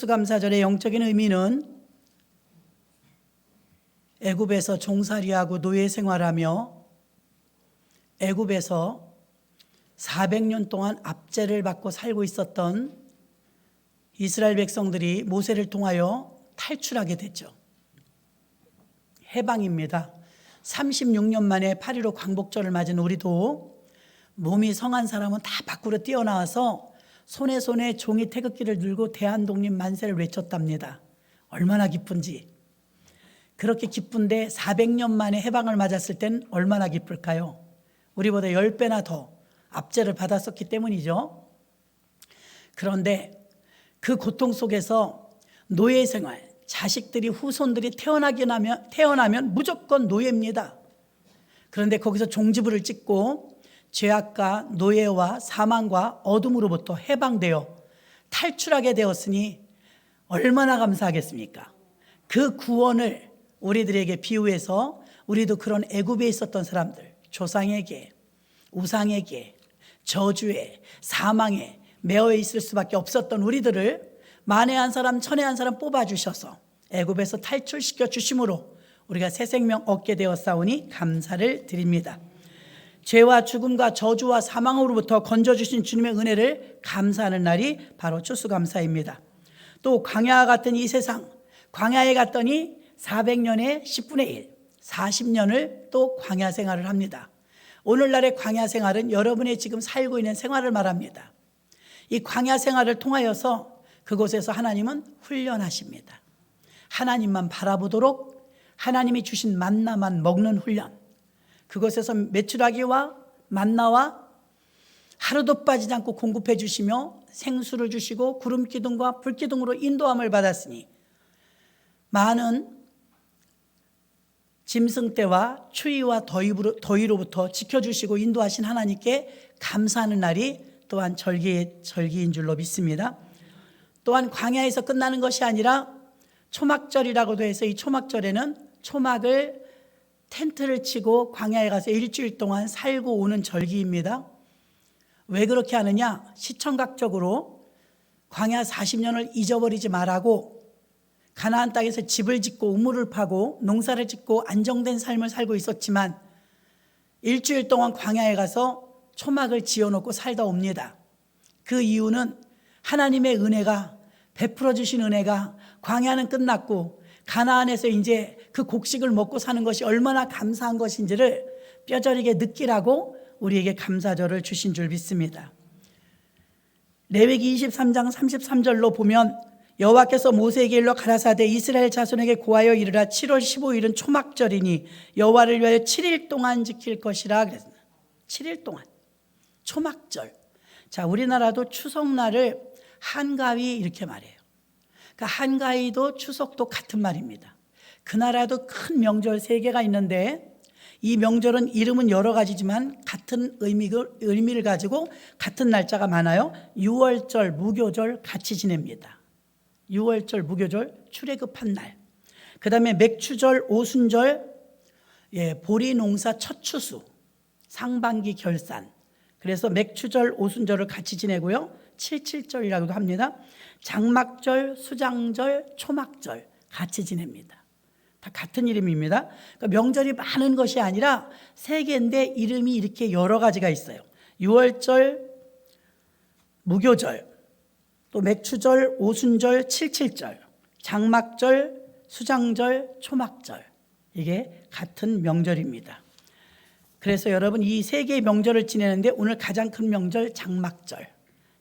추수감사절의 영적인 의미는 애굽에서 종살이하고 노예 생활하며 애굽에서 400년 동안 압제를 받고 살고 있었던 이스라엘 백성들이 모세를 통하여 탈출하게 됐죠. 해방입니다. 36년 만에 8.15 광복절을 맞은 우리도 몸이 성한 사람은 다 밖으로 뛰어나와서 손에 종이 태극기를 들고 대한독립 만세를 외쳤답니다. 얼마나 기쁜지. 그렇게 기쁜데 400년 만에 해방을 맞았을 땐 얼마나 기쁠까요? 우리보다 10배나 더 압제를 받았었기 때문이죠. 그런데 그 고통 속에서 노예 생활, 자식들이 후손들이 태어나면 무조건 노예입니다. 그런데 거기서 종지부를 찍고 죄악과 노예와 사망과 어둠으로부터 해방되어 탈출하게 되었으니 얼마나 감사하겠습니까? 그 구원을 우리들에게 비유해서 우리도 그런 애굽에 있었던 사람들, 조상에게, 우상에게, 저주에, 사망에 매여 있을 수밖에 없었던 우리들을 만에 한 사람, 천에 한 사람 뽑아주셔서 애굽에서 탈출시켜 주심으로 우리가 새 생명 얻게 되었사오니 감사를 드립니다. 죄와 죽음과 저주와 사망으로부터 건져주신 주님의 은혜를 감사하는 날이 바로 추수감사입니다. 또 광야와 같은 이 세상, 광야에 갔더니 400년에 10분의 1, 40년을 또 광야 생활을 합니다. 오늘날의 광야 생활은 여러분이 지금 살고 있는 생활을 말합니다. 이 광야 생활을 통하여서 그곳에서 하나님은 훈련하십니다. 하나님만 바라보도록 하나님이 주신 만나만 먹는 훈련. 그곳에서 메추라기와 만나와 하루도 빠지지 않고 공급해 주시며 생수를 주시고 구름기둥과 불기둥으로 인도함을 받았으니 많은 짐승떼와 추위와 더위로부터 지켜주시고 인도하신 하나님께 감사하는 날이 또한 절기인 줄로 믿습니다. 또한 광야에서 끝나는 것이 아니라 초막절이라고도 해서 이 초막절에는 초막을 텐트를 치고 광야에 가서 일주일 동안 살고 오는 절기입니다. 왜 그렇게 하느냐? 시청각적으로 광야 40년을 잊어버리지 말라고 가나안 땅에서 집을 짓고 우물을 파고 농사를 짓고 안정된 삶을 살고 있었지만 일주일 동안 광야에 가서 초막을 지어놓고 살다 옵니다. 그 이유는 하나님의 은혜가 베풀어 주신 은혜가 광야는 끝났고 가나안에서 이제 그 곡식을 먹고 사는 것이 얼마나 감사한 것인지를 뼈저리게 느끼라고 우리에게 감사절을 주신 줄 믿습니다. 레위기 23장 33절로 보면 여호와께서 모세에게 일러 가라사대 이스라엘 자손에게 고하여 이르라 7월 15일은 초막절이니 여호와를 위하여 7일 동안 지킬 것이라 그랬습니다. 7일 동안 초막절. 자, 우리나라도 추석날을 한가위 이렇게 말해요. 그러니까 한가위도 추석도 같은 말입니다. 그 나라도 큰 명절 3개가 있는데 이 명절은 이름은 여러 가지지만 같은 의미를 가지고 같은 날짜가 많아요. 유월절, 무교절 같이 지냅니다. 유월절, 무교절 출애굽한 날. 그 다음에 맥추절, 오순절, 보리농사 첫 추수, 상반기 결산. 그래서 맥추절, 오순절을 같이 지내고요. 칠칠절이라고도 합니다. 장막절, 수장절, 초막절 같이 지냅니다. 다 같은 이름입니다. 그러니까 명절이 많은 것이 아니라 3개인데 이름이 이렇게 여러 가지가 있어요. 유월절, 무교절, 또 맥추절, 오순절, 칠칠절, 장막절, 수장절, 초막절 이게 같은 명절입니다. 그래서 여러분 이 3개의 명절을 지내는데 오늘 가장 큰 명절 장막절,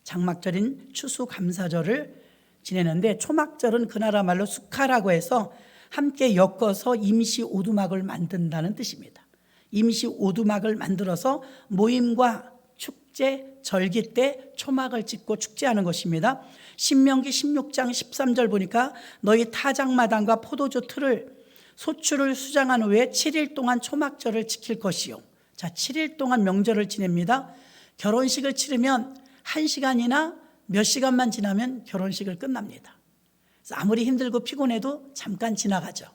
장막절인 추수감사절을 지내는데 초막절은 그 나라 말로 수카라고 해서 함께 엮어서 임시 오두막을 만든다는 뜻입니다. 임시 오두막을 만들어서 모임과 축제, 절기 때 초막을 짓고 축제하는 것입니다. 신명기 16장 13절 보니까 너희 타작마당과 포도주 틀을 소출을 수장한 후에 7일 동안 초막절을 지킬 것이요. 자, 7일 동안 명절을 지냅니다. 결혼식을 치르면 1시간이나 몇 시간만 지나면 결혼식을 끝납니다. 그래서 아무리 힘들고 피곤해도 잠깐 지나가죠.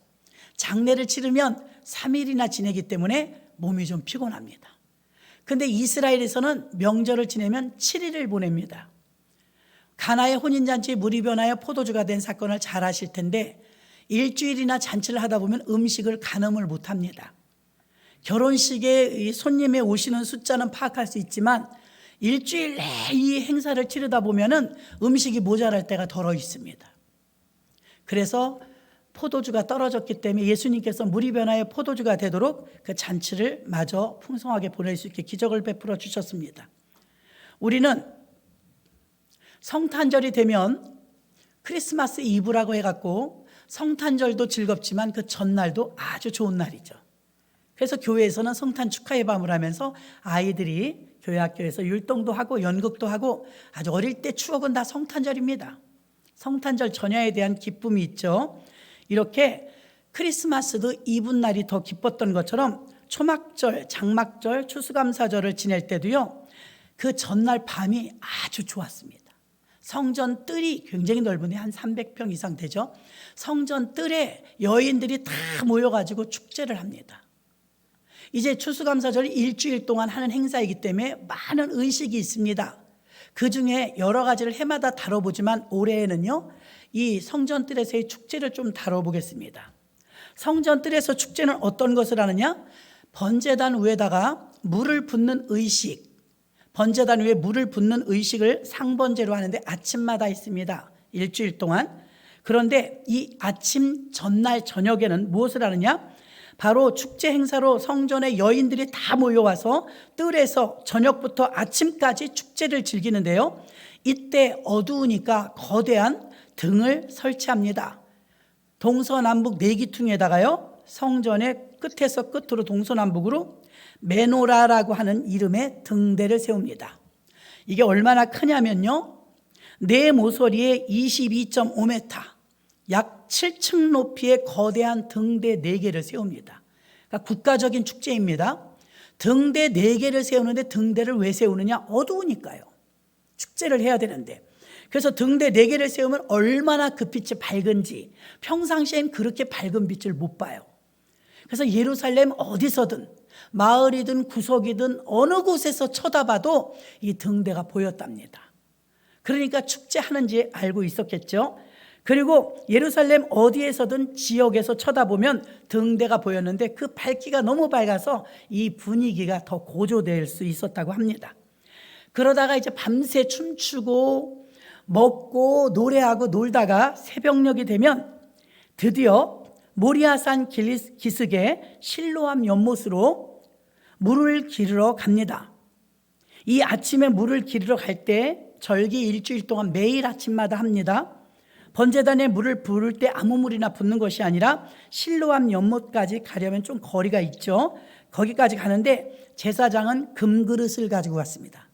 장례를 치르면 3일이나 지내기 때문에 몸이 좀 피곤합니다. 그런데 이스라엘에서는 명절을 지내면 7일을 보냅니다. 가나의 혼인잔치 물이 변하여 포도주가 된 사건을 잘 아실 텐데 일주일이나 잔치를 하다 보면 음식을 가늠을 못합니다. 결혼식에 이 손님의 오시는 숫자는 파악할 수 있지만 일주일 내에 이 행사를 치르다 보면은 음식이 모자랄 때가 덜어 있습니다. 그래서 포도주가 떨어졌기 때문에 예수님께서 물이 변하여 포도주가 되도록 그 잔치를 마저 풍성하게 보낼 수 있게 기적을 베풀어 주셨습니다. 우리는 성탄절이 되면 크리스마스 이브라고 해갖고 성탄절도 즐겁지만 그 전날도 아주 좋은 날이죠. 그래서 교회에서는 성탄 축하의 밤을 하면서 아이들이 교회 학교에서 율동도 하고 연극도 하고 아주 어릴 때 추억은 다 성탄절입니다. 성탄절 전야에 대한 기쁨이 있죠. 이렇게 크리스마스도 이브날이 더 기뻤던 것처럼 초막절, 장막절, 추수감사절을 지낼 때도요, 그 전날 밤이 아주 좋았습니다. 성전 뜰이 굉장히 넓은데 한 300평 이상 되죠. 성전 뜰에 여인들이 다 모여가지고 축제를 합니다. 이제 추수감사절이 일주일 동안 하는 행사이기 때문에 많은 의식이 있습니다. 그 중에 여러 가지를 해마다 다뤄보지만 올해에는요, 이 성전 뜰에서의 축제를 좀 다뤄보겠습니다. 성전 뜰에서 축제는 어떤 것을 하느냐? 번제단 위에다가 물을 붓는 의식, 번제단 위에 물을 붓는 의식을 상번제로 하는데 아침마다 있습니다. 일주일 동안. 그런데 이 아침 전날 저녁에는 무엇을 하느냐? 바로 축제 행사로 성전에 여인들이 다 모여와서 뜰에서 저녁부터 아침까지 축제를 즐기는데요, 이때 어두우니까 거대한 등을 설치합니다. 동서남북 네기퉁에다가요, 성전의 끝에서 끝으로 동서남북으로 메노라라고 하는 이름의 등대를 세웁니다. 이게 얼마나 크냐면요, 네 모서리에 22.5m, 약 7층 높이의 거대한 등대 4개를 세웁니다. 그러니까 국가적인 축제입니다. 등대 4개를 세우는데 등대를 왜 세우느냐? 어두우니까요. 축제를 해야 되는데. 그래서 등대 4개를 세우면 얼마나 그 빛이 밝은지 평상시엔 그렇게 밝은 빛을 못 봐요. 그래서 예루살렘 어디서든 마을이든 구석이든 어느 곳에서 쳐다봐도 이 등대가 보였답니다. 그러니까 축제하는지 알고 있었겠죠. 그리고 예루살렘 어디에서든 지역에서 쳐다보면 등대가 보였는데 그 밝기가 너무 밝아서 이 분위기가 더 고조될 수 있었다고 합니다. 그러다가 이제 밤새 춤추고 먹고 노래하고 놀다가 새벽녘이 되면 드디어 모리아산 기슭의 실로암 연못으로 물을 기르러 갑니다. 이 아침에 물을 기르러 갈 때 절기 일주일 동안 매일 아침마다 합니다. 번제단에 물을 부을 때 아무 물이나 붓는 것이 아니라 실로암 연못까지 가려면 좀 거리가 있죠. 거기까지 가는데 제사장은 금그릇을 가지고 왔습니다.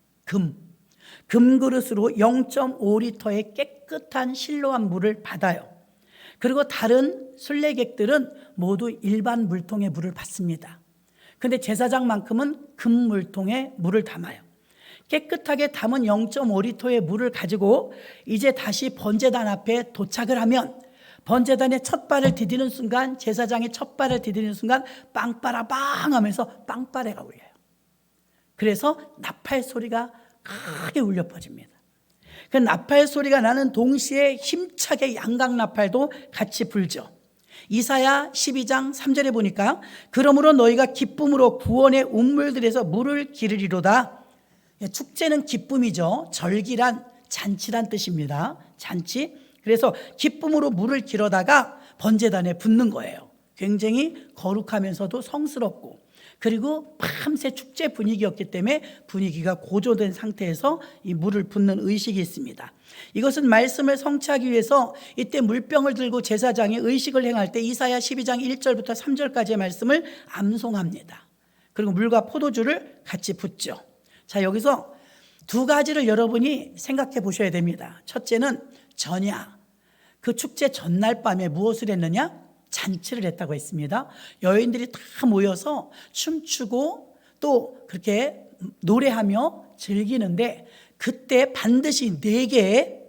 금그릇으로 0.5리터의 깨끗한 실로암 물을 받아요. 그리고 다른 순례객들은 모두 일반 물통의 물을 받습니다. 그런데 제사장만큼은 금물통에 물을 담아요. 깨끗하게 담은 0.5리터의 물을 가지고 이제 다시 번제단 앞에 도착을 하면 번제단의 첫 발을 디디는 순간, 제사장의 첫 발을 디디는 순간 빵빠라빵 하면서 빵빠레가 울려요. 그래서 나팔 소리가 크게 울려 퍼집니다. 그 나팔 소리가 나는 동시에 힘차게 양각 나팔도 같이 불죠. 이사야 12장 3절에 보니까 그러므로 너희가 기쁨으로 구원의 운물들에서 물을 기르리로다. 축제는 기쁨이죠. 절기란 잔치란 뜻입니다. 잔치. 그래서 기쁨으로 물을 기르다가 번제단에 붓는 거예요. 굉장히 거룩하면서도 성스럽고, 그리고 밤새 축제 분위기였기 때문에 분위기가 고조된 상태에서 이 물을 붓는 의식이 있습니다. 이것은 말씀을 성취하기 위해서 이때 물병을 들고 제사장이 의식을 행할 때 이사야 12장 1절부터 3절까지의 말씀을 암송합니다. 그리고 물과 포도주를 같이 붓죠. 자, 여기서 두 가지를 여러분이 생각해 보셔야 됩니다. 첫째는 전야, 그 축제 전날 밤에 무엇을 했느냐? 잔치를 했다고 했습니다. 여인들이 다 모여서 춤추고 또 그렇게 노래하며 즐기는데 그때 반드시 4개의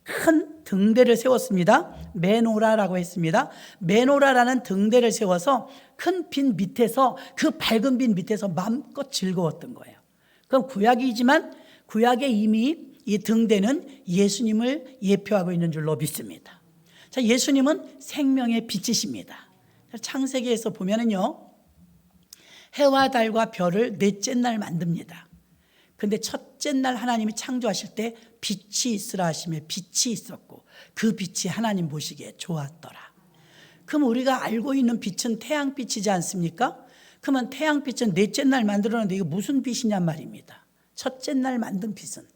큰 등대를 세웠습니다. 메노라라고 했습니다. 메노라라는 등대를 세워서 큰 빛 밑에서, 그 밝은 빛 밑에서 마음껏 즐거웠던 거예요. 그럼 구약이지만 구약에 이미 이 등대는 예수님을 예표하고 있는 줄로 믿습니다. 자, 예수님은 생명의 빛이십니다. 창세기에서 보면은요, 해와 달과 별을 넷째 날 만듭니다. 근데 첫째 날 하나님이 창조하실 때 빛이 있으라 하시며 빛이 있었고 그 빛이 하나님 보시기에 좋았더라. 그럼 우리가 알고 있는 빛은 태양빛이지 않습니까? 그러면 태양빛은 넷째 날 만들었는데 이거 무슨 빛이냔 말입니다. 첫째 날 만든 빛은.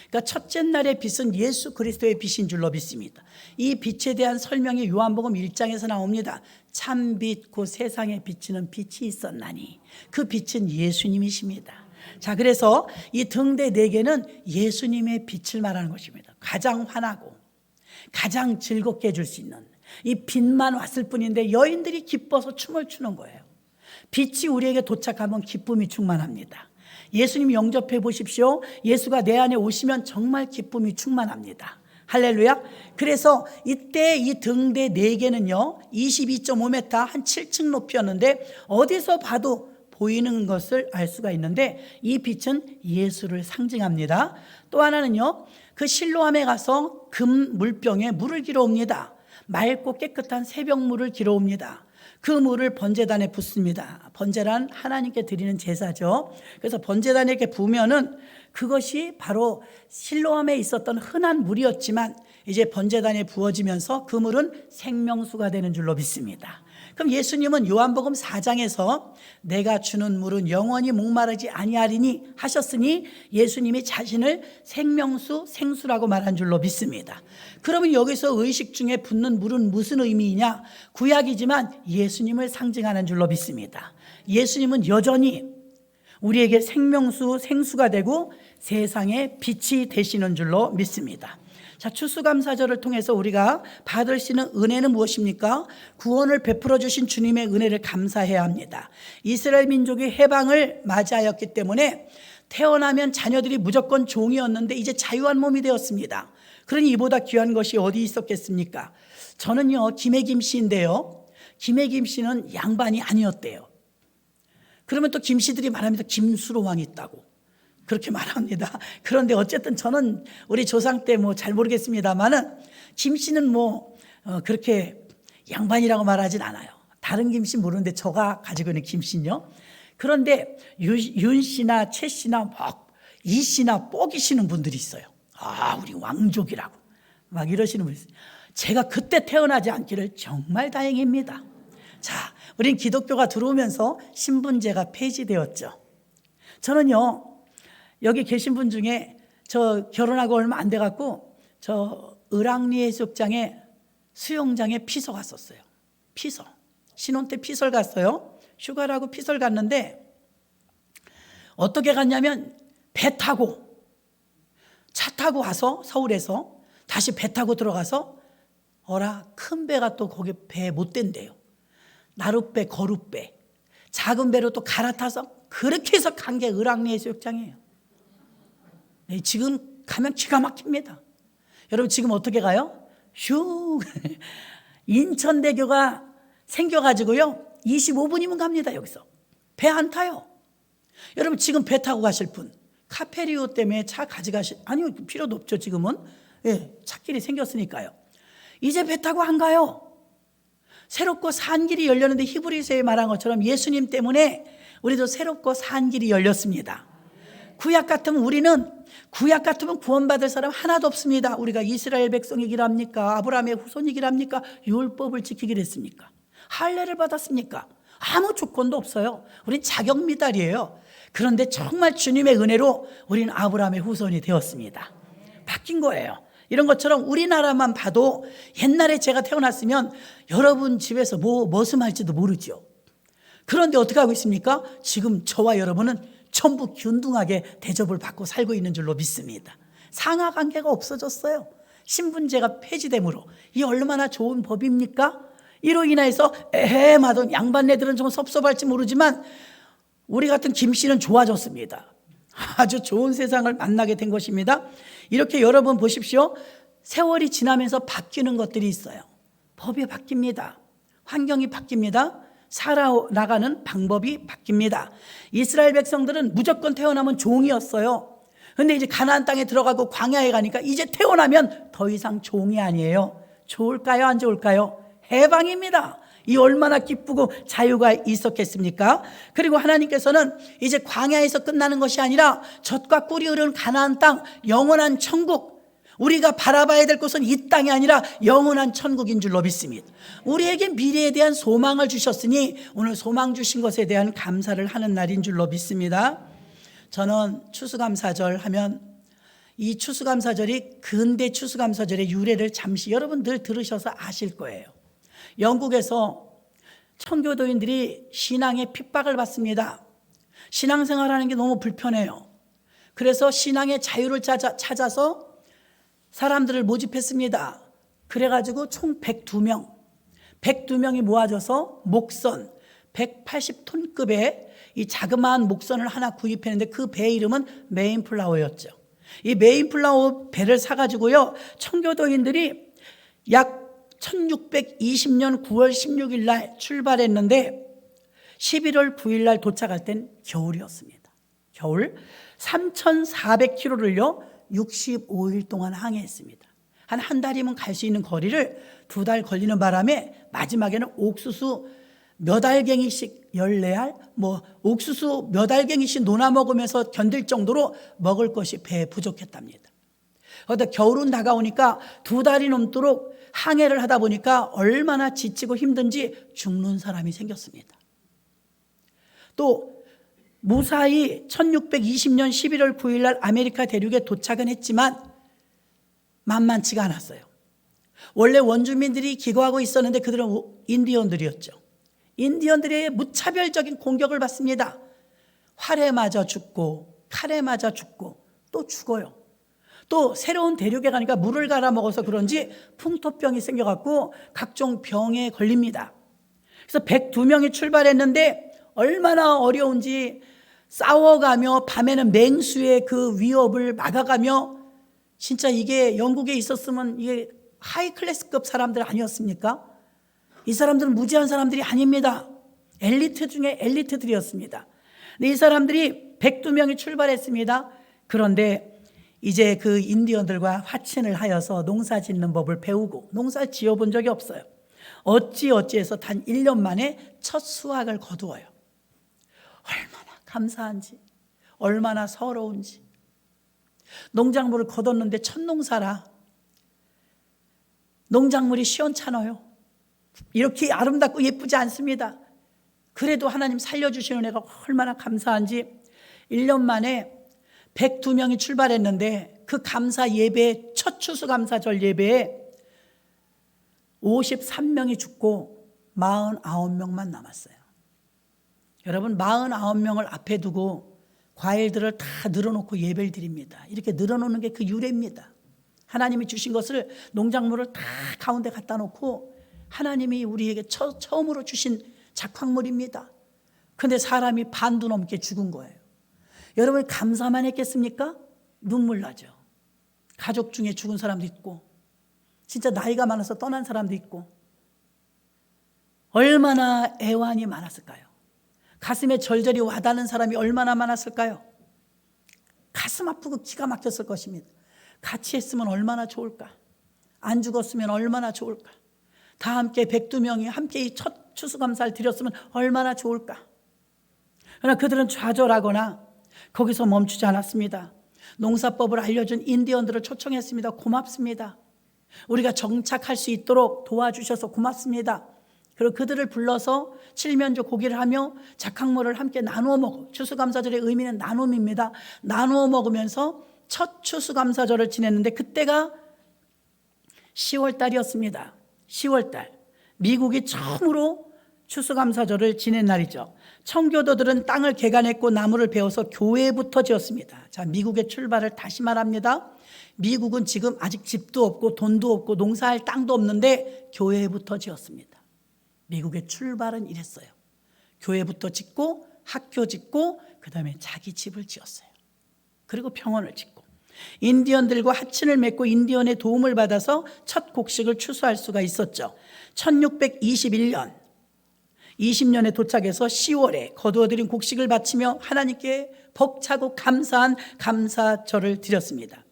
그러니까 첫째 날의 빛은 예수 그리스도의 빛인 줄로 믿습니다. 이 빛에 대한 설명이 요한복음 1장에서 나옵니다. 참빛 곧 세상에 비치는 빛이 있었나니 그 빛은 예수님이십니다. 자, 그래서 이 등대 4개는 예수님의 빛을 말하는 것입니다. 가장 환하고 가장 즐겁게 해줄 수 있는 이 빛만 왔을 뿐인데 여인들이 기뻐서 춤을 추는 거예요. 빛이 우리에게 도착하면 기쁨이 충만합니다. 예수님 영접해 보십시오. 예수가 내 안에 오시면 정말 기쁨이 충만합니다. 할렐루야. 그래서 이때 이 등대 4개는요 22.5m 한 7층 높이였는데 어디서 봐도 보이는 것을 알 수가 있는데 이 빛은 예수를 상징합니다. 또 하나는요, 그 실로암에 가서 금 물병에 물을 길어옵니다. 맑고 깨끗한 새벽물을 길어옵니다. 그 물을 번제단에 붓습니다. 번제란 하나님께 드리는 제사죠. 그래서 번제단에게 부으면은 그것이 바로 실로암에 있었던 흔한 물이었지만 이제 번제단에 부어지면서 그 물은 생명수가 되는 줄로 믿습니다. 그럼 예수님은 요한복음 4장에서 내가 주는 물은 영원히 목마르지 아니하리니 하셨으니 예수님이 자신을 생명수, 생수라고 말한 줄로 믿습니다. 그러면 여기서 의식 중에 붓는 물은 무슨 의미이냐? 구약이지만 예수님을 상징하는 줄로 믿습니다. 예수님은 여전히 우리에게 생명수, 생수가 되고 세상의 빛이 되시는 줄로 믿습니다. 자, 추수감사절을 통해서 우리가 받을 수 있는 은혜는 무엇입니까? 구원을 베풀어 주신 주님의 은혜를 감사해야 합니다. 이스라엘 민족이 해방을 맞이하였기 때문에 태어나면 자녀들이 무조건 종이었는데 이제 자유한 몸이 되었습니다. 그러니 이보다 귀한 것이 어디 있었겠습니까? 저는요, 김혜김 씨인데요, 김혜김 씨는 양반이 아니었대요. 그러면 또 김씨들이 말합니다. 김수로왕이 있다고 그렇게 말합니다. 그런데 어쨌든 저는 우리 조상 때 뭐 잘 모르겠습니다만은 김씨는 그렇게 양반이라고 말하진 않아요. 다른 김씨 모르는데 저가 가지고 있는 김씨는요. 그런데 윤 씨나 최 씨나 이 씨나 뽀기시는 분들이 있어요. 아, 우리 왕족이라고 막 이러시는 분이 있어요. 제가 그때 태어나지 않기를 정말 다행입니다. 자, 우린 기독교가 들어오면서 신분제가 폐지되었죠. 저는요, 여기 계신 분 중에 저 결혼하고 얼마 안 돼갖고 저 을왕리 해수욕장에 수영장에 피서 갔었어요. 피서. 신혼 때 피서를 갔어요. 휴가라고 피서를 갔는데 어떻게 갔냐면 배 타고 차 타고 와서 서울에서 다시 배 타고 들어가서 큰 배가 또 거기 배에 못 된대요. 나룻배, 거룻배, 작은 배로 또 갈아타서 그렇게 해서 간 게 을왕리 해수욕장이에요. 네, 지금 가면 기가 막힙니다. 여러분 지금 어떻게 가요? 슈 인천대교가 생겨가지고요 25분이면 갑니다. 여기서 배 안 타요. 여러분 지금 배 타고 가실 분 카페리오 때문에 차 아니요, 필요도 없죠. 지금은 차길이 생겼으니까요. 이제 배 타고 안 가요. 새롭고 산 길이 열렸는데 히브리서에 말한 것처럼 예수님 때문에 우리도 새롭고 산 길이 열렸습니다. 구약 같으면 구원받을 사람 하나도 없습니다. 우리가 이스라엘 백성이기라 합니까? 아브라함의 후손이기라 합니까? 율법을 지키기로 했습니까? 할례를 받았습니까? 아무 조건도 없어요. 우린 자격 미달이에요. 그런데 정말 주님의 은혜로 우리는 아브라함의 후손이 되었습니다. 바뀐 거예요. 이런 것처럼 우리나라만 봐도 옛날에 제가 태어났으면 여러분 집에서 무슨 할지도 모르죠. 그런데 어떻게 하고 있습니까? 지금 저와 여러분은 전부 균등하게 대접을 받고 살고 있는 줄로 믿습니다. 상하관계가 없어졌어요. 신분제가 폐지됨으로. 이 얼마나 좋은 법입니까? 이로 인해서 마던 양반네들은 좀 섭섭할지 모르지만 우리 같은 김씨는 좋아졌습니다. 아주 좋은 세상을 만나게 된 것입니다. 이렇게 여러분 보십시오. 세월이 지나면서 바뀌는 것들이 있어요. 법이 바뀝니다. 환경이 바뀝니다. 살아나가는 방법이 바뀝니다. 이스라엘 백성들은 무조건 태어나면 종이었어요. 근데 이제 가나안 땅에 들어가고 광야에 가니까 이제 태어나면 더 이상 종이 아니에요. 좋을까요? 안 좋을까요? 해방입니다. 이 얼마나 기쁘고 자유가 있었겠습니까? 그리고 하나님께서는 이제 광야에서 끝나는 것이 아니라 젖과 꿀이 흐르는 가나안 땅, 영원한 천국, 우리가 바라봐야 될 곳은 이 땅이 아니라 영원한 천국인 줄로 믿습니다. 우리에게 미래에 대한 소망을 주셨으니 오늘 소망 주신 것에 대한 감사를 하는 날인 줄로 믿습니다. 저는 추수감사절 하면 이 추수감사절이 근대 추수감사절의 유래를 잠시 여러분들 들으셔서 아실 거예요. 영국에서 청교도인들이 신앙의 핍박을 받습니다. 신앙생활하는 게 너무 불편해요. 그래서 신앙의 자유를 찾아서 사람들을 모집했습니다. 그래가지고 총 102명이 모아져서 목선 180톤급의 이 자그마한 목선을 하나 구입했는데 그 배 이름은 메인플라워였죠. 이 메인플라워 배를 사가지고요, 청교도인들이 약 1620년 9월 16일 날 출발했는데 11월 9일 날 도착할 땐 겨울이었습니다. 겨울 3,400km를요 65일 동안 항해했습니다. 한 달이면 갈 수 있는 거리를 2달 걸리는 바람에 마지막에는 옥수수 몇 알갱이씩 14알, 옥수수 몇 알갱이씩 논아 먹으면서 견딜 정도로 먹을 것이 배에 부족했답니다. 그런데 겨울은 다가오니까 2달이 넘도록 항해를 하다 보니까 얼마나 지치고 힘든지 죽는 사람이 생겼습니다. 또 무사히 1620년 11월 9일 날 아메리카 대륙에 도착은 했지만 만만치가 않았어요. 원래 원주민들이 기거하고 있었는데 그들은 인디언들이었죠. 인디언들의 무차별적인 공격을 받습니다. 활에 맞아 죽고 칼에 맞아 죽고 또 죽어요. 또 새로운 대륙에 가니까 물을 갈아 먹어서 그런지 풍토병이 생겨갖고 각종 병에 걸립니다. 그래서 102명이 출발했는데 얼마나 어려운지 싸워가며 밤에는 맹수의 그 위협을 막아가며, 진짜 이게 영국에 있었으면 이게 하이클래스급 사람들 아니었습니까? 이 사람들은 무지한 사람들이 아닙니다. 엘리트 중에 엘리트들이었습니다. 근데 이 사람들이 102명이 출발했습니다. 그런데 이제 그 인디언들과 화친을 하여서 농사 짓는 법을 배우고, 농사를 지어본 적이 없어요. 어찌해서 단 1년 만에 첫 수확을 거두어요. 얼마나 감사한지, 얼마나 서러운지. 농작물을 거뒀는데 첫 농사라 농작물이 시원찮아요. 이렇게 아름답고 예쁘지 않습니다. 그래도 하나님 살려주시는 은혜가 얼마나 감사한지 1년 만에 102명이 출발했는데 그 감사 예배, 첫 추수감사절 예배에 53명이 죽고 49명만 남았어요. 여러분, 49명을 앞에 두고 과일들을 다 늘어놓고 예배를 드립니다. 이렇게 늘어놓는 게 그 유래입니다. 하나님이 주신 것을, 농작물을 다 가운데 갖다 놓고 하나님이 우리에게 처음으로 주신 작황물입니다. 그런데 사람이 반도 넘게 죽은 거예요. 여러분, 감사만 했겠습니까? 눈물 나죠. 가족 중에 죽은 사람도 있고, 진짜 나이가 많아서 떠난 사람도 있고, 얼마나 애환이 많았을까요? 가슴에 절절히 와닿는 사람이 얼마나 많았을까요? 가슴 아프고 기가 막혔을 것입니다. 같이 했으면 얼마나 좋을까? 안 죽었으면 얼마나 좋을까? 다 함께 102명이 함께 이 첫 추수감사를 드렸으면 얼마나 좋을까? 그러나 그들은 좌절하거나 거기서 멈추지 않았습니다. 농사법을 알려준 인디언들을 초청했습니다. 고맙습니다. 우리가 정착할 수 있도록 도와주셔서 고맙습니다. 그리고 그들을 불러서 칠면조 고기를 하며 작황물을 함께 나누어 먹어. 추수감사절의 의미는 나눔입니다. 나누어 먹으면서 첫 추수감사절을 지냈는데 그때가 10월 달이었습니다. 10월 달. 미국이 처음으로 추수감사절을 지낸 날이죠. 청교도들은 땅을 개간했고 나무를 베어서 교회부터 지었습니다. 자, 미국의 출발을 다시 말합니다. 미국은 지금 아직 집도 없고 돈도 없고 농사할 땅도 없는데 교회부터 지었습니다. 미국의 출발은 이랬어요. 교회부터 짓고 학교 짓고 그다음에 자기 집을 지었어요. 그리고 병원을 짓고 인디언들과 하친을 맺고 인디언의 도움을 받아서 첫 곡식을 추수할 수가 있었죠. 1621년 20년에 도착해서 10월에 거두어들인 곡식을 바치며 하나님께 벅차고 감사한 감사절을 드렸습니다.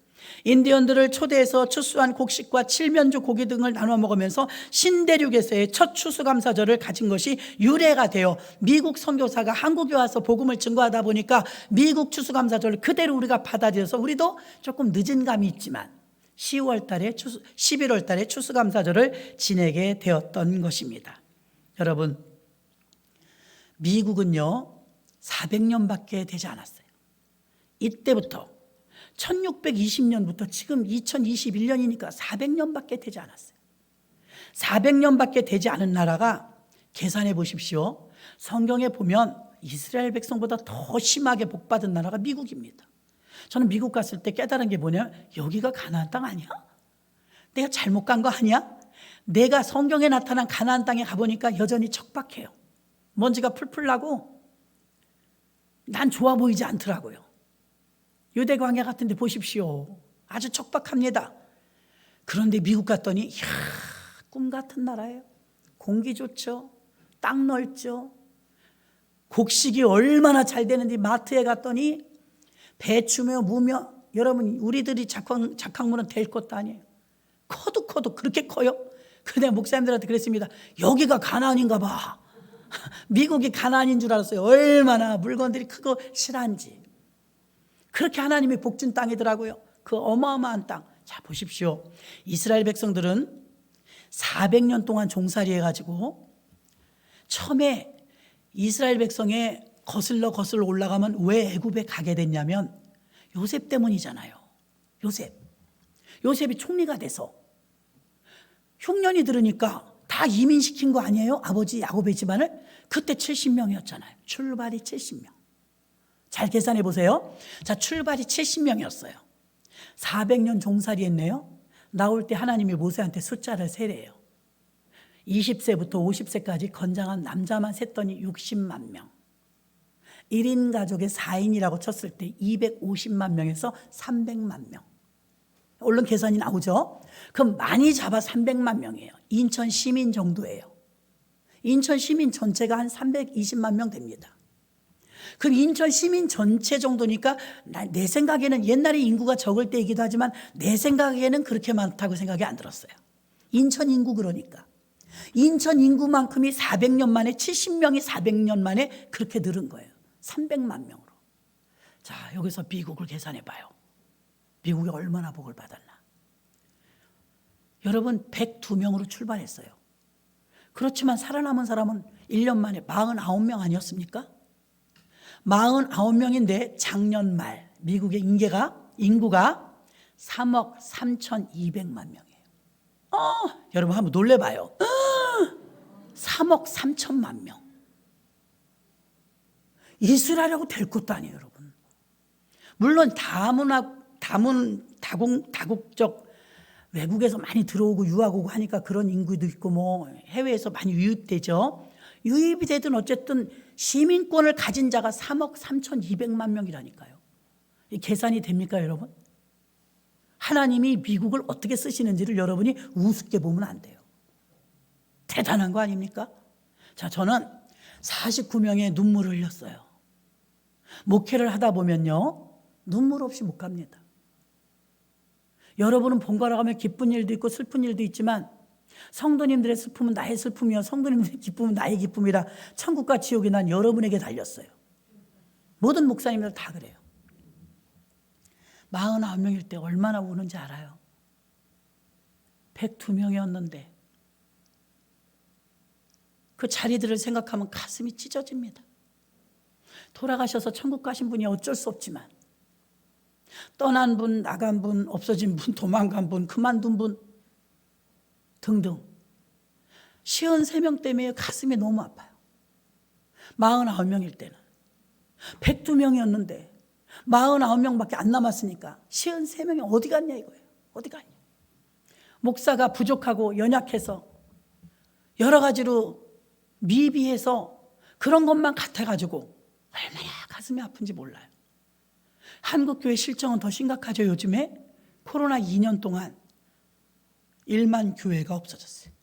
인디언들을 초대해서 추수한 곡식과 칠면조 고기 등을 나눠 먹으면서 신대륙에서의 첫 추수감사절을 가진 것이 유래가 되어 미국 선교사가 한국에 와서 복음을 증거하다 보니까 미국 추수감사절을 그대로 우리가 받아들여서 우리도 조금 늦은 감이 있지만 11월 달에 추수감사절을 지내게 되었던 것입니다. 여러분, 미국은요 400년밖에 되지 않았어요. 이때부터 1620년부터 지금 2021년이니까 400년밖에 되지 않았어요. 400년밖에 되지 않은 나라가, 계산해 보십시오. 성경에 보면 이스라엘 백성보다 더 심하게 복받은 나라가 미국입니다. 저는 미국 갔을 때 깨달은 게 뭐냐, 여기가 가나안 땅 아니야? 내가 잘못 간 거 아니야? 내가 성경에 나타난 가나안 땅에 가보니까 여전히 척박해요. 먼지가 풀풀 나고 난 좋아 보이지 않더라고요. 유대 광야 같은 데 보십시오. 아주 척박합니다. 그런데 미국 갔더니 이야, 꿈 같은 나라예요. 공기 좋죠. 땅 넓죠. 곡식이 얼마나 잘 되는지 마트에 갔더니 배추며 무며, 여러분 우리들이 작황물은 될 것도 아니에요. 커도 그렇게 커요. 그런데 목사님들한테 그랬습니다. 여기가 가나안인가 봐. 미국이 가나안인 줄 알았어요. 얼마나 물건들이 크고 실한지. 그렇게 하나님이 복준 땅이더라고요. 그 어마어마한 땅. 자, 보십시오. 이스라엘 백성들은 400년 동안 종살이 해가지고 처음에 이스라엘 백성에 거슬러 올라가면 왜 애굽에 가게 됐냐면 요셉 때문이잖아요. 요셉이 총리가 돼서 흉년이 들으니까 다 이민시킨 거 아니에요? 아버지 야곱의 집안을. 그때 70명이었잖아요. 출발이 70명. 잘 계산해 보세요. 자, 출발이 70명이었어요. 400년 종살이 했네요. 나올 때 하나님이 모세한테 숫자를 세래요. 20세부터 50세까지 건장한 남자만 셌더니 60만 명. 1인 가족의 4인이라고 쳤을 때 250만 명에서 300만 명. 얼른 계산이 나오죠. 그럼 많이 잡아 300만 명이에요. 인천 시민 정도예요. 인천 시민 전체가 한 320만 명 됩니다. 그럼 인천 시민 전체 정도니까 내 생각에는, 옛날에 인구가 적을 때이기도 하지만 내 생각에는 그렇게 많다고 생각이 안 들었어요. 인천 인구, 그러니까 인천 인구만큼이 400년 만에, 70명이 400년 만에 그렇게 늘은 거예요. 300만 명으로. 자, 여기서 미국을 계산해 봐요. 미국이 얼마나 복을 받았나. 여러분, 102명으로 출발했어요. 그렇지만 살아남은 사람은 1년 만에 49명 아니었습니까? 49명인데 작년 말 미국의 인구가 3억 3,200만 명이에요. 여러분 한번 놀래봐요. 3억 3천만 명. 이스라엘하고 될 것도 아니에요, 여러분. 물론 다국적 외국에서 많이 들어오고 유학 오고 하니까 그런 인구도 있고 뭐 해외에서 많이 유입되죠. 유입이 되든 어쨌든 시민권을 가진 자가 3억 3,200만 명이라니까요. 이 계산이 됩니까, 여러분? 하나님이 미국을 어떻게 쓰시는지를 여러분이 우습게 보면 안 돼요. 대단한 거 아닙니까? 자, 저는 49명의 눈물을 흘렸어요. 목회를 하다 보면요, 눈물 없이 못 갑니다. 여러분은 본가라 가면 기쁜 일도 있고 슬픈 일도 있지만 성도님들의 슬픔은 나의 슬픔이요, 성도님들의 기쁨은 나의 기쁨이라 천국과 지옥이 난 여러분에게 달렸어요. 모든 목사님들 다 그래요. 49명일 때 얼마나 우는지 알아요? 102명이었는데 그 자리들을 생각하면 가슴이 찢어집니다. 돌아가셔서 천국 가신 분이 어쩔 수 없지만 떠난 분, 나간 분, 없어진 분, 도망간 분, 그만둔 분 등등 53명 때문에 가슴이 너무 아파요. 49명일 때는 102명이었는데 49명밖에 안 남았으니까 53명이 어디 갔냐 이거예요. 어디 갔냐. 목사가 부족하고 연약해서 여러 가지로 미비해서 그런 것만 같아가지고 얼마나 가슴이 아픈지 몰라요. 한국교회 실정은 더 심각하죠. 요즘에 코로나 2년 동안 1만 교회가 없어졌어요.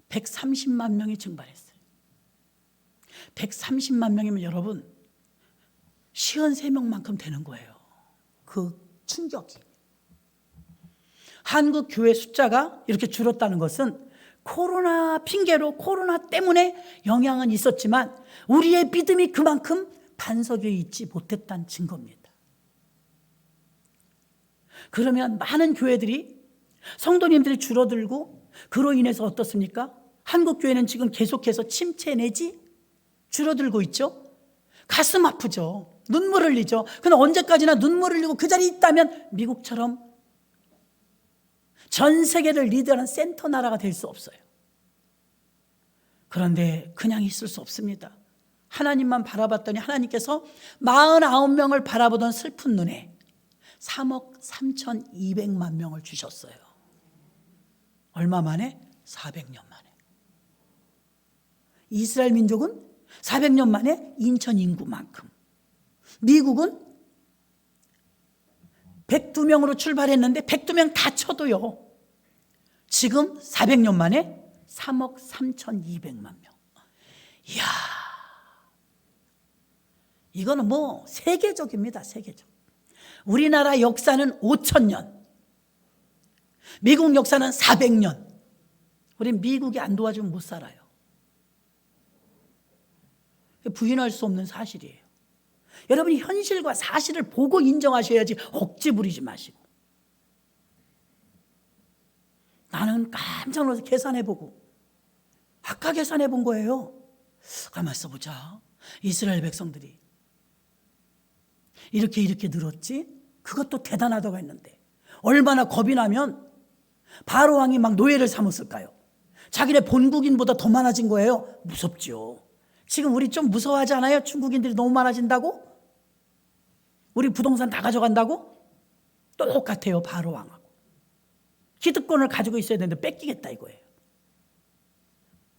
130만 명이 증발했어요. 130만 명이면 여러분 53명만큼 되는 거예요. 그 충격이. 한국 교회 숫자가 이렇게 줄었다는 것은 코로나 핑계로, 코로나 때문에 영향은 있었지만 우리의 믿음이 그만큼 반석에 있지 못했다는 증거입니다. 그러면 많은 교회들이, 성도님들이 줄어들고 그로 인해서 어떻습니까? 한국 교회는 지금 계속해서 침체 내지 줄어들고 있죠. 가슴 아프죠. 눈물 흘리죠. 근데 언제까지나 눈물 흘리고 그 자리에 있다면 미국처럼 전 세계를 리드하는 센터 나라가 될 수 없어요. 그런데 그냥 있을 수 없습니다. 하나님만 바라봤더니 하나님께서 49명을 바라보던 슬픈 눈에 3억 3,200만 명을 주셨어요. 얼마 만에? 400년 만에. 이스라엘 민족은 400년 만에 인천 인구만큼. 미국은 102명으로 출발했는데 102명 다 쳐도요, 지금 400년 만에 3억 3,200만 명. 이야, 이거는 뭐 세계적입니다. 세계적. 우리나라 역사는 5,000년, 미국 역사는 400년. 우린 미국이 안 도와주면 못 살아요. 부인할 수 없는 사실이에요. 여러분이 현실과 사실을 보고 인정하셔야지 억지 부리지 마시고. 나는 깜짝 놀라서 계산해보고, 아까 계산해본 거예요. 가만 있어보자. 이스라엘 백성들이 이렇게 늘었지? 그것도 대단하다고 했는데 얼마나 겁이 나면 바로 왕이 막 노예를 삼았을까요? 자기네 본국인보다 더 많아진 거예요. 무섭죠. 지금 우리 좀 무서워하지 않아요? 중국인들이 너무 많아진다고? 우리 부동산 다 가져간다고? 똑같아요. 바로 왕하고. 기득권을 가지고 있어야 되는데 뺏기겠다 이거예요.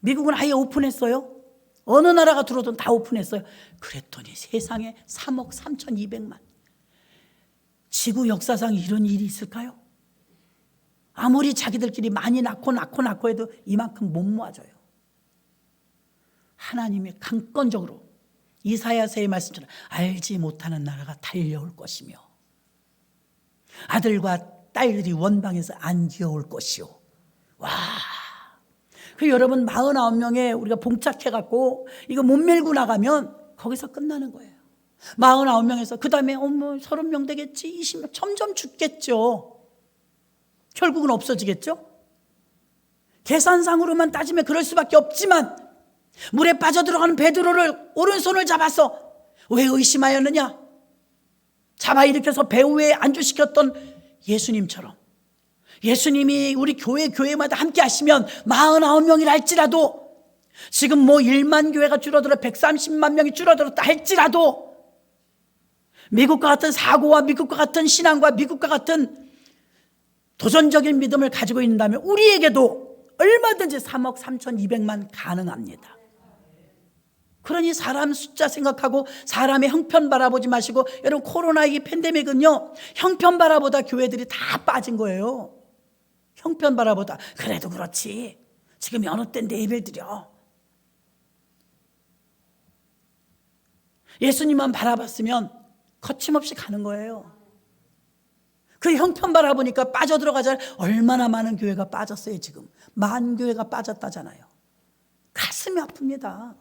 미국은 아예 오픈했어요. 어느 나라가 들어오든 다 오픈했어요. 그랬더니 세상에 3억 3,200만. 지구 역사상 이런 일이 있을까요? 아무리 자기들끼리 많이 낳고 해도 이만큼 못 모아져요. 하나님이 강권적으로 이사야서의 말씀처럼 알지 못하는 나라가 달려올 것이며 아들과 딸들이 원방에서 안기어올 것이요. 와, 그 여러분 49명에 우리가 봉착해갖고 이거 못 밀고 나가면 거기서 끝나는 거예요. 49명에서 그 다음에 30명 되겠지, 20명, 점점 죽겠죠. 결국은 없어지겠죠. 계산상으로만 따지면 그럴 수밖에 없지만 물에 빠져들어가는 베드로를 오른손을 잡아서 왜 의심하였느냐, 잡아 일으켜서 배우 위에 안주시켰던 예수님처럼 예수님이 우리 교회마다 함께 하시면 49명이라 할지라도, 지금 뭐 1만 교회가 줄어들어 130만 명이 줄어들었다 할지라도, 미국과 같은 사고와 미국과 같은 신앙과 미국과 같은 도전적인 믿음을 가지고 있다면 우리에게도 얼마든지 3억 3,200만 가능합니다. 그러니 사람 숫자 생각하고 사람의 형편 바라보지 마시고, 여러분 코로나 이 팬데믹은요, 형편 바라보다 교회들이 다 빠진 거예요. 형편 바라보다. 그래도 그렇지, 지금 어느 때인데 예배를 드려. 예수님만 바라봤으면 거침없이 가는 거예요. 그 형편 바라보니까 빠져들어가잖아요. 얼마나 많은 교회가 빠졌어요. 지금 만 교회가 빠졌다잖아요. 가슴이 아픕니다.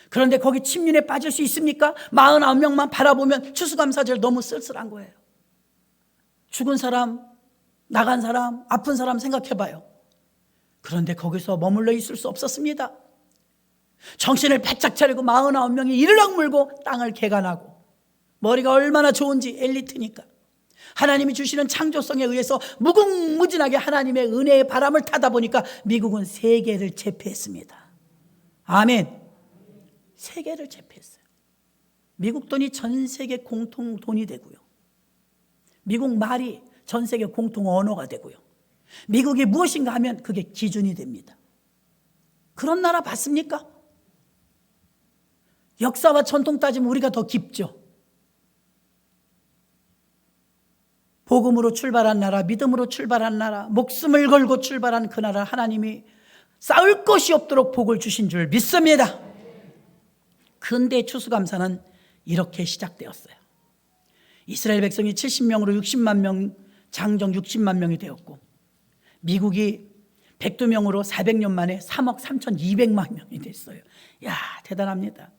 그런데 거기 침륜에 빠질 수 있습니까? 49명만 바라보면 추수감사절 너무 쓸쓸한 거예요. 죽은 사람, 나간 사람, 아픈 사람 생각해봐요. 그런데 거기서 머물러 있을 수 없었습니다. 정신을 바짝 차리고 49명이 이를 악물고 땅을 개간하고, 머리가 얼마나 좋은지, 엘리트니까 하나님이 주시는 창조성에 의해서 무궁무진하게 하나님의 은혜의 바람을 타다 보니까 미국은 세계를 제패했습니다. 아멘. 세계를 제패했어요. 미국 돈이 전 세계 공통 돈이 되고요, 미국 말이 전 세계 공통 언어가 되고요, 미국이 무엇인가 하면 그게 기준이 됩니다. 그런 나라 봤습니까? 역사와 전통 따지면 우리가 더 깊죠. 복음으로 출발한 나라, 믿음으로 출발한 나라, 목숨을 걸고 출발한 그 나라, 하나님이 쌓을 것이 없도록 복을 주신 줄 믿습니다. 근대 추수감사는 이렇게 시작되었어요. 이스라엘 백성이 70명으로 60만 명, 장정 60만 명이 되었고, 미국이 102명으로 400년 만에 3억 3,200만 명이 됐어요. 야, 대단합니다.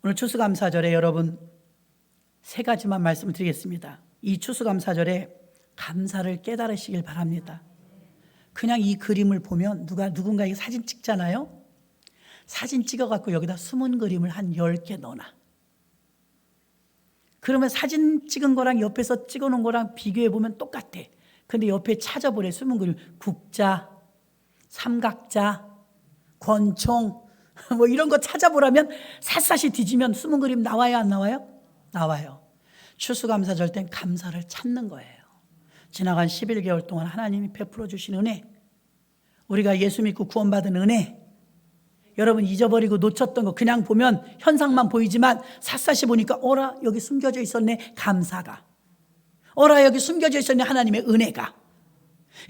오늘 추수감사절에 여러분 세 가지만 말씀드리겠습니다. 이 추수감사절에 감사를 깨달으시길 바랍니다. 그냥 이 그림을 보면 누군가에게 사진 찍잖아요. 사진 찍어갖고 여기다 숨은 그림을 한 10개 넣어놔. 그러면 사진 찍은 거랑 옆에서 찍어놓은 거랑 비교해보면 똑같아. 근데 옆에 찾아보래. 숨은 그림. 국자, 삼각자, 권총 뭐 이런 거 찾아보라면 샅샅이 뒤지면 숨은 그림 나와요, 안 나와요? 나와요. 추수감사절 땐 감사를 찾는 거예요. 지나간 11개월 동안 하나님이 베풀어 주신 은혜, 우리가 예수 믿고 구원받은 은혜, 여러분 잊어버리고 놓쳤던 거 그냥 보면 현상만 보이지만 샅샅이 보니까 어라 여기 숨겨져 있었네 감사가, 어라 여기 숨겨져 있었네 하나님의 은혜가.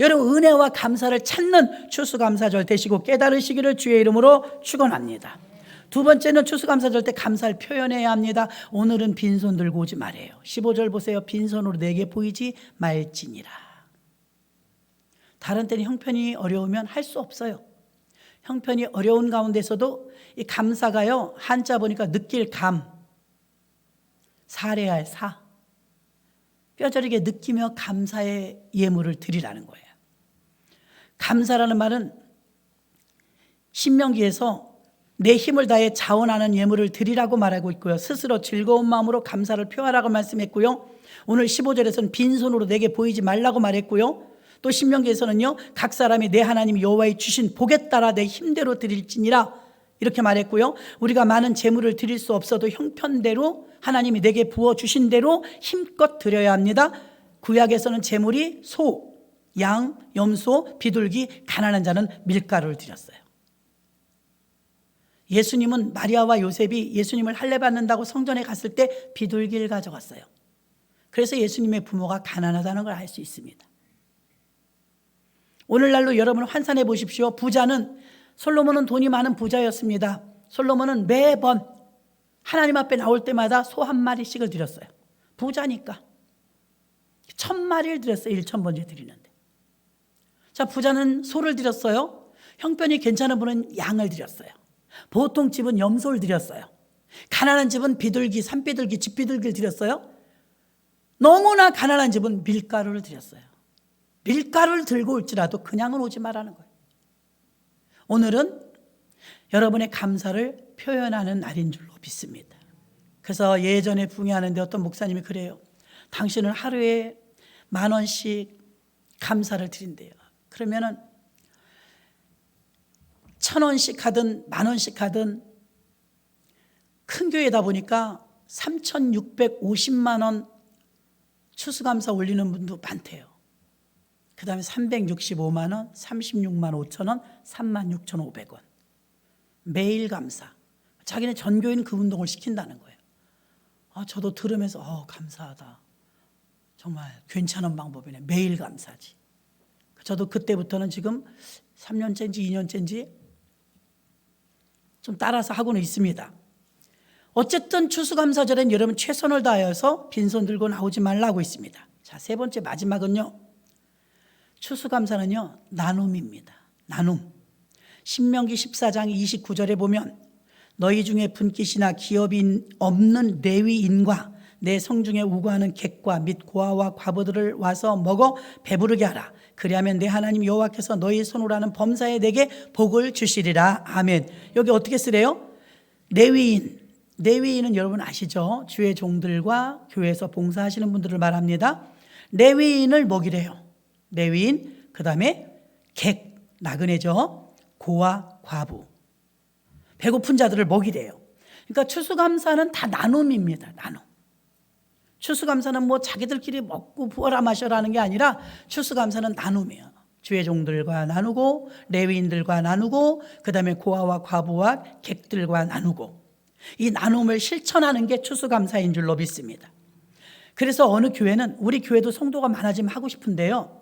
여러분 은혜와 감사를 찾는 추수감사절 되시고 깨달으시기를 주의 이름으로 축원합니다. 두 번째는 추수감사절 때 감사를 표현해야 합니다. 오늘은 빈손 들고 오지 말아요. 15절 보세요. 빈손으로 내게 보이지 말지니라. 다른 때는 형편이 어려우면 할 수 없어요. 형편이 어려운 가운데서도 이 감사가요, 한자 보니까 느낄 감, 사례할 사, 뼈저리게 느끼며 감사의 예물을 드리라는 거예요. 감사라는 말은 신명기에서 내 힘을 다해 자원하는 예물을 드리라고 말하고 있고요. 스스로 즐거운 마음으로 감사를 표하라고 말씀했고요. 오늘 15절에서는 빈손으로 내게 보이지 말라고 말했고요. 또 신명기에서는요, 각 사람이 내 하나님 여호와의 주신 복에 따라 내 힘대로 드릴지니라 이렇게 말했고요. 우리가 많은 재물을 드릴 수 없어도 형편대로 하나님이 내게 부어주신 대로 힘껏 드려야 합니다. 구약에서는 재물이 소, 양, 염소, 비둘기, 가난한 자는 밀가루를 드렸어요. 예수님은 마리아와 요셉이 예수님을 할례 받는다고 성전에 갔을 때 비둘기를 가져갔어요. 그래서 예수님의 부모가 가난하다는 걸 알 수 있습니다. 오늘날로 여러분 환산해 보십시오. 부자는, 솔로몬은 돈이 많은 부자였습니다. 솔로몬은 매번 하나님 앞에 나올 때마다 소 한 마리씩을 드렸어요. 부자니까 1000마리를 드렸어요. 1000번째 드리는데. 자, 부자는 소를 드렸어요. 형편이 괜찮은 분은 양을 드렸어요. 보통 집은 염소를 드렸어요. 가난한 집은 비둘기, 산비둘기, 집비둘기를 드렸어요. 너무나 가난한 집은 밀가루를 드렸어요. 밀가루를 들고 올지라도 그냥은 오지 말라는 거예요. 오늘은 여러분의 감사를 표현하는 날인 줄로 믿습니다. 그래서 예전에 붕괴하는데 어떤 목사님이 그래요. 당신은 하루에 10,000원씩 감사를 드린대요. 그러면은 1,000원씩 하든 10,000원씩 하든 큰 교회다 보니까 3,650만 원 추수감사 올리는 분도 많대요. 그 다음에 365만 원, 36만 5천 원, 36,500원. 매일 감사. 자기네 전교인 그 운동을 시킨다는 거예요. 저도 들으면서 감사하다. 정말 괜찮은 방법이네. 매일 감사지. 저도 그때부터는 지금 3년째인지 2년째인지 좀 따라서 하고는 있습니다. 어쨌든 추수감사절엔 여러분 최선을 다해서 빈손 들고 나오지 말라고 있습니다. 자, 세 번째 마지막은요. 추수감사는요, 나눔입니다. 나눔. 신명기 14장 29절에 보면 너희 중에 분깃이나 기업이 없는 레위인과 내 성중에 우거하는 객과 및 고아와 과부들을 와서 먹어 배부르게 하라. 그리하면 내 하나님 여호와께서 너희 손으로 하는 범사에 내게 복을 주시리라. 아멘. 여기 어떻게 쓰래요? 레위인. 레위인은 여러분 아시죠? 주의 종들과 교회에서 봉사하시는 분들을 말합니다. 레위인을 먹이래요. 레위인, 그 다음에 객, 나그네죠. 고아, 과부. 배고픈 자들을 먹이래요. 그러니까 추수감사는 다 나눔입니다. 나눔. 추수감사는 뭐 자기들끼리 먹고 부어라 마셔라 하는 게 아니라 추수감사는 나눔이에요. 주의 종들과 나누고 레위인들과 나누고 그 다음에 고아와 과부와 객들과 나누고 이 나눔을 실천하는 게 추수감사인 줄로 믿습니다. 그래서 어느 교회는 우리 교회도 성도가 많아지면 하고 싶은데요.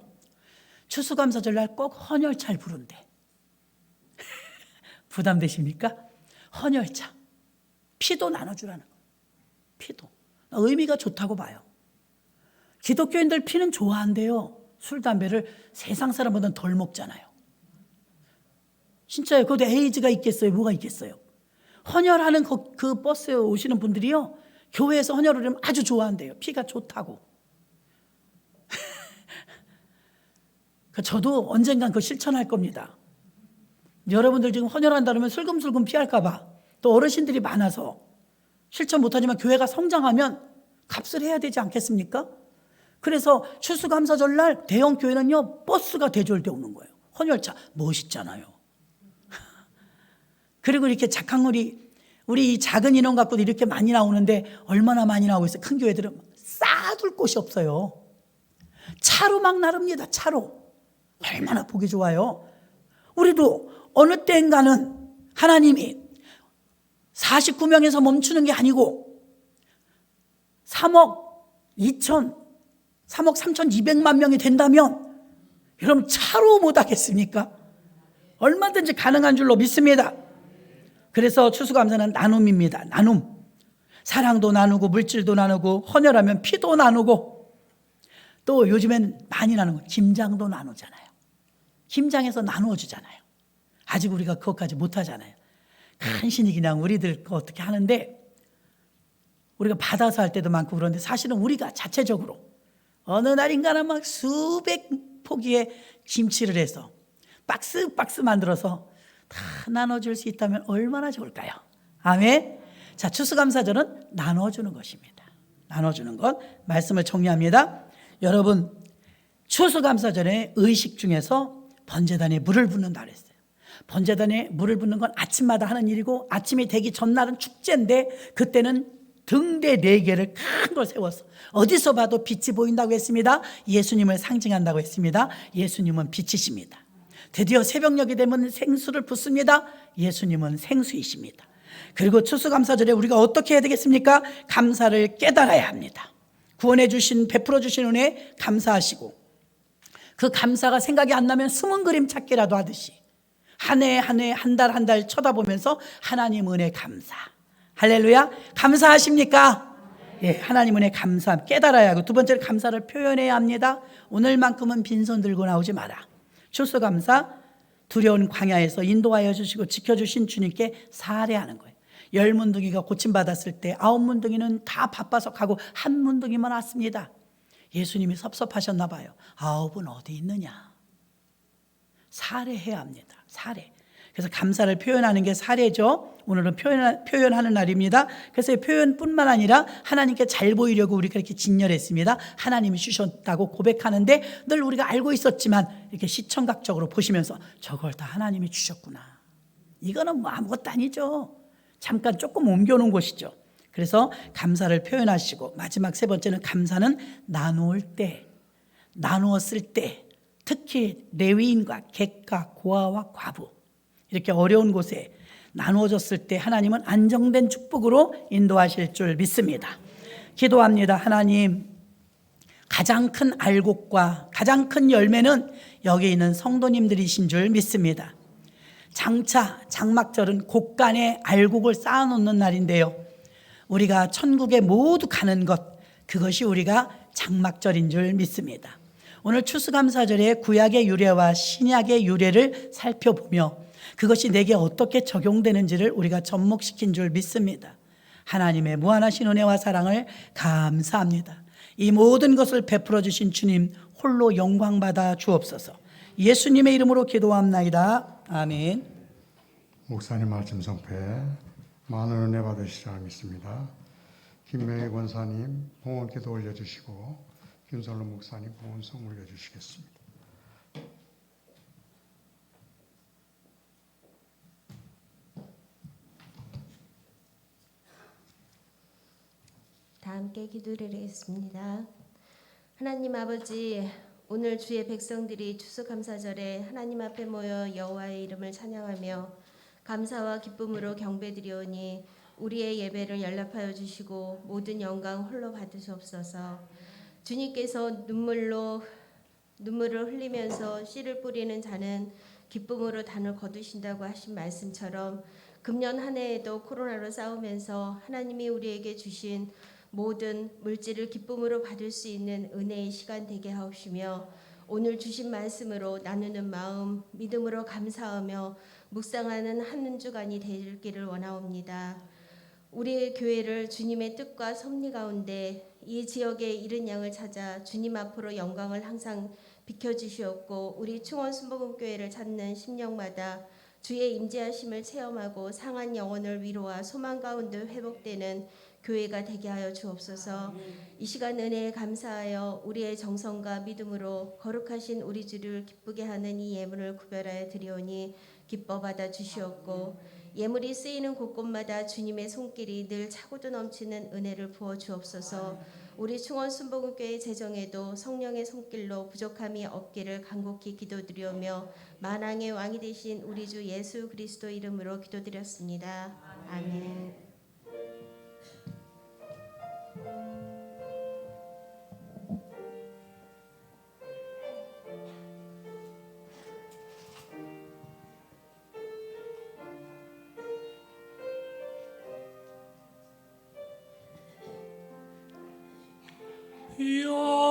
추수감사절날 꼭 헌혈차를 부른대. 부담되십니까? 헌혈차. 피도 나눠주라는 거예요. 피도. 의미가 좋다고 봐요. 기독교인들 피는 좋아한대요. 술, 담배를 세상 사람보다는 덜 먹잖아요. 진짜요. 그것도 에이즈가 있겠어요? 뭐가 있겠어요? 헌혈하는 그 버스에 오시는 분들이요, 교회에서 헌혈을 하면 아주 좋아한대요. 피가 좋다고. 저도 언젠간 그거 실천할 겁니다. 여러분들 지금 헌혈한다 그러면 슬금슬금 피할까 봐, 또 어르신들이 많아서 실천 못하지만 교회가 성장하면 값을 해야 되지 않겠습니까? 그래서 추수감사절날 대형 교회는요, 버스가 대절돼 오는 거예요. 헌혈차. 멋있잖아요. 그리고 이렇게 작황물이 우리 이 작은 인원 갖고도 이렇게 많이 나오는데 얼마나 많이 나오고 있어요. 큰 교회들은 쌓아둘 곳이 없어요. 차로 막 나릅니다. 차로. 얼마나 보기 좋아요. 우리도 어느 때인가는 하나님이 49명에서 멈추는 게 아니고 3억 3,200만 명이 된다면 여러분 차로 못 하겠습니까? 얼마든지 가능한 줄로 믿습니다. 그래서 추수감사는 나눔입니다. 나눔. 사랑도 나누고 물질도 나누고 헌혈하면 피도 나누고, 또 요즘엔 많이 나누는 거 김장도 나누잖아요. 김장해서 나누어 주잖아요. 아직 우리가 그것까지 못하잖아요. 간신히 그냥 우리들 거 어떻게 하는데, 우리가 받아서 할 때도 많고 그런데 사실은 우리가 자체적으로 어느 날인가는 막 수백 포기의 김치를 해서 박스 만들어서 다 나눠줄 수 있다면 얼마나 좋을까요? 아멘. 자, 추수감사절은 나눠주는 것입니다. 나눠주는 것. 말씀을 정리합니다. 여러분, 추수감사절의 의식 중에서 번제단에 물을 붓는다 그랬어요. 번제단에 물을 붓는 건 아침마다 하는 일이고, 아침이 되기 전날은 축제인데 그때는 등대 4개를 큰 걸 세워서 어디서 봐도 빛이 보인다고 했습니다. 예수님을 상징한다고 했습니다. 예수님은 빛이십니다. 드디어 새벽녘이 되면 생수를 붓습니다. 예수님은 생수이십니다. 그리고 추수감사절에 우리가 어떻게 해야 되겠습니까? 감사를 깨달아야 합니다. 구원해 주신, 베풀어 주신 은혜에 감사하시고, 그 감사가 생각이 안 나면 숨은 그림 찾기라도 하듯이 한 해 한 해, 한 달 한 달 쳐다보면서 하나님 은혜 감사. 할렐루야. 감사하십니까? 예, 하나님 은혜 감사 깨달아야 하고, 두 번째로 감사를 표현해야 합니다. 오늘만큼은 빈손 들고 나오지 마라. 추수감사, 두려운 광야에서 인도하여 주시고 지켜주신 주님께 사례하는 거예요. 10문둥이가 고침받았을 때 9문둥이는 다 바빠서 가고 한 문둥이만 왔습니다. 예수님이 섭섭하셨나 봐요. 9은 어디 있느냐. 사례해야 합니다. 사례. 그래서 감사를 표현하는 게 사례죠. 오늘은 표현하는 날입니다. 그래서 이 표현뿐만 아니라 하나님께 잘 보이려고 우리가 이렇게 진열했습니다. 하나님이 주셨다고 고백하는데 늘 우리가 알고 있었지만 이렇게 시청각적으로 보시면서 저걸 다 하나님이 주셨구나. 이거는 뭐 아무것도 아니죠. 잠깐 조금 옮겨놓은 것이죠. 그래서 감사를 표현하시고, 마지막 세 번째는 감사는 나누었을 때, 특히 레위인과 객과 고아와 과부, 이렇게 어려운 곳에 나누어졌을 때 하나님은 안정된 축복으로 인도하실 줄 믿습니다. 기도합니다. 하나님, 가장 큰 알곡과 가장 큰 열매는 여기 있는 성도님들이신 줄 믿습니다. 장차 장막절은 곳간에 알곡을 쌓아놓는 날인데요, 우리가 천국에 모두 가는 것, 그것이 우리가 장막절인 줄 믿습니다. 오늘 추수감사절에 구약의 유래와 신약의 유래를 살펴보며 그것이 내게 어떻게 적용되는지를 우리가 접목시킨 줄 믿습니다. 하나님의 무한하신 은혜와 사랑을 감사합니다. 이 모든 것을 베풀어 주신 주님 홀로 영광받아 주옵소서. 예수님의 이름으로 기도합나이다. 아멘. 목사님 말씀 성패 많은 은혜 받으시라 믿습니다. 김명희 권사님 봉헌기도 올려주시고 김설로 목사님 봉헌송 올려주시겠습니다. 다 함께 기도드리겠습니다. 하나님 아버지, 오늘 주의 백성들이 추수감사절에 하나님 앞에 모여 여호와의 이름을 찬양하며 감사와 기쁨으로 경배드리오니 우리의 예배를 연락하여 주시고 모든 영광 홀로 받으시옵소서. 주님께서 눈물을 흘리면서 씨를 뿌리는 자는 기쁨으로 단을 거두신다고 하신 말씀처럼 금년 한 해에도 코로나로 싸우면서 하나님이 우리에게 주신 모든 물질을 기쁨으로 받을 수 있는 은혜의 시간 되게 하옵시며 오늘 주신 말씀으로 나누는 마음 믿음으로 감사하며 묵상하는 한 주간이 되기를 원하옵니다. 우리의 교회를 주님의 뜻과 섭리 가운데 이 지역의 이른 양을 찾아 주님 앞으로 영광을 항상 비켜주시옵고 우리 충원 순복음교회를 찾는 심령마다 주의 임재하심을 체험하고 상한 영혼을 위로와 소망 가운데 회복되는 교회가 되게 하여 주옵소서. 이 시간 은혜에 감사하여 우리의 정성과 믿음으로 거룩하신 우리 주를 기쁘게 하는 이 예물을 구별하여 드리오니 기뻐 받아 주시옵고 예물이 쓰이는 곳곳마다 주님의 손길이 늘 차고도 넘치는 은혜를 부어 주옵소서. 우리 충원 순복음교회 재정에도 성령의 손길로 부족함이 없기를 간곡히 기도드리오며 만왕의 왕이 되신 우리 주 예수 그리스도 이름으로 기도드렸습니다. 아멘. 야